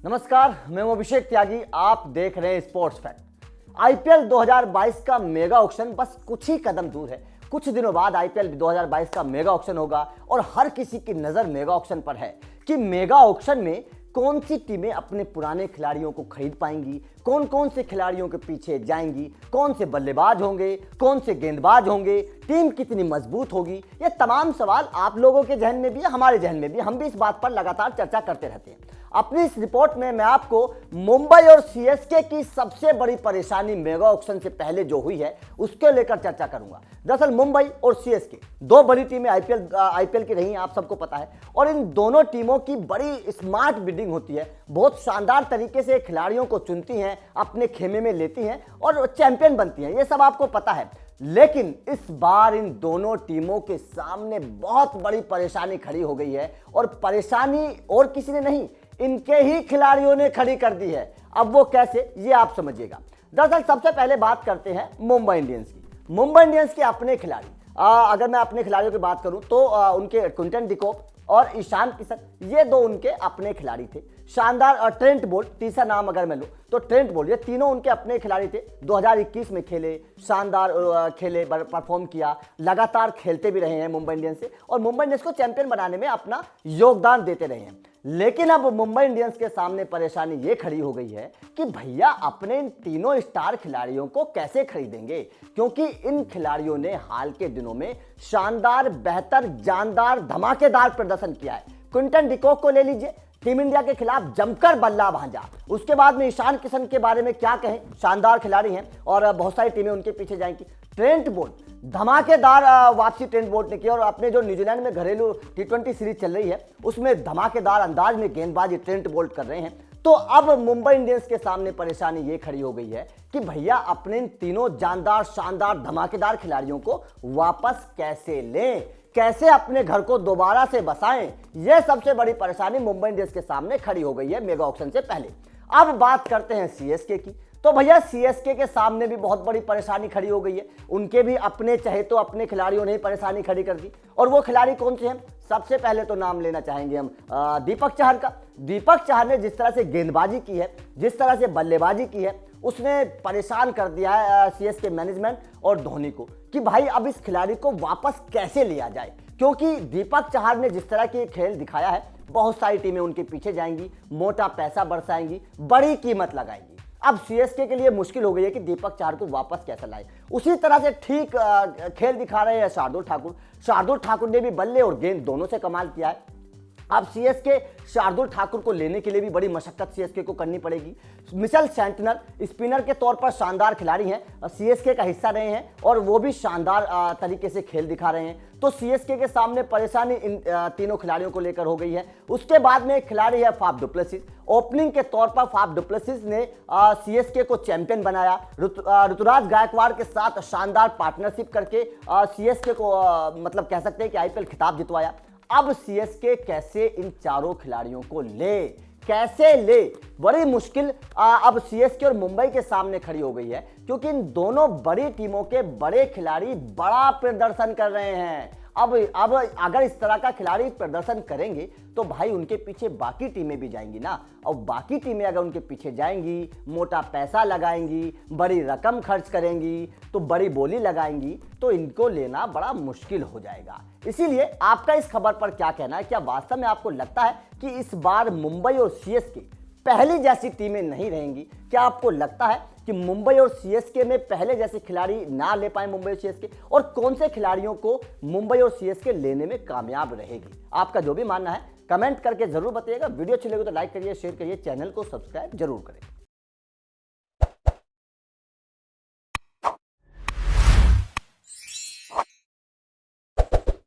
नमस्कार, मैं हूं अभिषेक त्यागी। आप देख रहे हैं स्पोर्ट्स फैक्ट। आईपीएल 2022 का मेगा ऑक्शन बस कुछ ही कदम दूर है। कुछ दिनों बाद आईपीएल 2022 का मेगा ऑक्शन होगा और हर किसी की नजर मेगा ऑक्शन पर है कि मेगा ऑक्शन में कौन सी टीमें अपने पुराने खिलाड़ियों को खरीद पाएंगी, कौन कौन से खिलाड़ियों के पीछे जाएंगी, कौन से बल्लेबाज होंगे, कौन से गेंदबाज होंगे, टीम कितनी मजबूत होगी। ये तमाम सवाल आप लोगों के जहन में भी है, हमारे जहन में भी। हम भी इस बात पर लगातार चर्चा करते रहते हैं। अपनी इस रिपोर्ट में मैं आपको मुंबई और सीएसके की सबसे बड़ी परेशानी मेगा ऑक्शन से पहले जो हुई है उसके लेकर चर्चा करूंगा। दरअसल मुंबई और सीएसके दो बड़ी टीमें आईपीएल की रही हैं, आप सबको पता है। और इन दोनों टीमों की बड़ी स्मार्ट बिडिंग होती है, बहुत शानदार तरीके से खिलाड़ियों को चुनती हैं, अपने खेमे में लेती हैं और चैंपियन बनती हैं। ये सब आपको पता है। लेकिन इस बार इन दोनों टीमों के सामने बहुत बड़ी परेशानी खड़ी हो गई है और परेशानी और किसी ने नहीं, इनके ही खिलाड़ियों ने खड़ी कर दी है। अब वो कैसे, ये आप समझिएगा। दरअसल सबसे पहले बात करते हैं मुंबई इंडियंस की। मुंबई इंडियंस के अपने खिलाड़ी, अगर मैं अपने खिलाड़ियों की बात करूं तो उनके क्विंटन डिकॉक और ईशान किशन, ये दो उनके अपने खिलाड़ी थे। शानदार ट्रेंट बोल्ट, तीसरा नाम अगर मैं लूं तो ट्रेंट बोल्ट, ये तीनों उनके अपने खिलाड़ी थे। 2021 में खेले, शानदार खेले, परफॉर्म किया, लगातार खेलते भी रहे हैं मुंबई इंडियंस से और मुंबई इंडियंस को चैंपियन बनाने में अपना योगदान देते रहे हैं। लेकिन अब मुंबई इंडियंस के सामने परेशानी ये खड़ी हो गई है कि भैया अपने इन तीनों स्टार खिलाड़ियों को कैसे खरीदेंगे, क्योंकि इन खिलाड़ियों ने हाल के दिनों में शानदार, बेहतर, जानदार, धमाकेदार प्रदर्शन किया है। क्विंटन डिकॉक को ले लीजिए, टीम इंडिया के खिलाफ जमकर बल्ला भांजा। उसके बाद में ईशान किशन के बारे में क्या कहें, शानदार खिलाड़ी हैं और बहुत सारी टीमें उनके पीछे जाएंगी। ट्रेंट बोल्ट, धमाकेदार वापसी ट्रेंट बोल्ट ने की और अपने जो न्यूजीलैंड में घरेलू टी20 सीरीज चल रही है उसमें धमाकेदार अंदाज में गेंदबाजी ट्रेंट बोल्ट कर रहे हैं। तो अब मुंबई इंडियंस के सामने परेशानी ये खड़ी हो गई है कि भैया अपने इन तीनों जानदार, शानदार, धमाकेदार खिलाड़ियों को वापस कैसे लें, कैसे अपने घर को दोबारा से बसाएं। यह सबसे बड़ी परेशानी मुंबई इंडियंस के सामने खड़ी हो गई है मेगा ऑक्शन से पहले। अब बात करते हैं सीएसके की। तो भैया सीएसके के सामने भी बहुत बड़ी परेशानी खड़ी हो गई है। उनके भी अपने चहेतों, अपने खिलाड़ियों ने परेशानी खड़ी कर दी। और वो खिलाड़ी कौन से हैं? सबसे पहले तो नाम लेना चाहेंगे हम दीपक चहर का। दीपक चहर ने जिस तरह से गेंदबाजी की है, जिस तरह से बल्लेबाजी की है, उसने परेशान कर दिया है सीएसके मैनेजमेंट और धोनी को कि भाई अब इस खिलाड़ी को वापस कैसे लिया जाए। क्योंकि दीपक चहर ने जिस तरह की खेल दिखाया है, बहुत सारी टीमें उनके पीछे जाएंगी, मोटा पैसा बरसाएंगी, बड़ी कीमत लगाएंगी। अब सीएसके के लिए मुश्किल हो गई है कि दीपक चहर को वापस कैसे लाए। उसी तरह से ठीक खेल दिखा रहे हैं शार्दुल ठाकुर। शार्दुल ठाकुर ने भी बल्ले और गेंद दोनों से कमाल किया है। अब सीएसके शार्दुल ठाकुर को लेने के लिए भी बड़ी मशक्कत सीएसके को करनी पड़ेगी। मिचेल सैंटनर स्पिनर के तौर पर शानदार खिलाड़ी हैं, सीएसके का हिस्सा रहे हैं और वो भी शानदार तरीके से खेल दिखा रहे हैं। तो सीएसके के सामने परेशानी इन तीनों खिलाड़ियों को लेकर हो गई है। उसके बाद में एक खिलाड़ी है फाफ डुप्लेसिस। ओपनिंग के तौर पर फाफ डुप्लेसिस ने सीएसके को चैंपियन बनाया। ऋतुराज गायकवाड़ के साथ शानदार पार्टनरशिप करके सीएसके को मतलब कह सकते हैं कि आईपीएल खिताब जितवाया। अब सीएसके कैसे इन चारों खिलाड़ियों को ले, कैसे ले, बड़ी मुश्किल अब सीएसके और मुंबई के सामने खड़ी हो गई है, क्योंकि इन दोनों बड़ी टीमों के बड़े खिलाड़ी बड़ा प्रदर्शन कर रहे हैं। अब अगर इस तरह का खिलाड़ी प्रदर्शन करेंगे तो भाई उनके पीछे बाकी टीमें भी जाएंगी ना, और बाकी टीमें अगर उनके पीछे जाएंगी, मोटा पैसा लगाएंगी, बड़ी रकम खर्च करेंगी, तो बड़ी बोली लगाएंगी, तो इनको लेना बड़ा मुश्किल हो जाएगा। इसीलिए आपका इस खबर पर क्या कहना है? क्या वास्तव में आपको लगता है कि इस बार मुंबई और सीएसके पहली जैसी टीमें नहीं रहेंगी? क्या आपको लगता है कि मुंबई और सीएसके में पहले जैसे खिलाड़ी ना ले पाए मुंबई और सीएसके? और कौन से खिलाड़ियों को मुंबई और सीएसके लेने में कामयाब रहेगी? आपका जो भी मानना है कमेंट करके जरूर बताइएगा। वीडियो अच्छी लगे तो लाइक करिए, शेयर करिए, चैनल को सब्सक्राइब जरूर करें।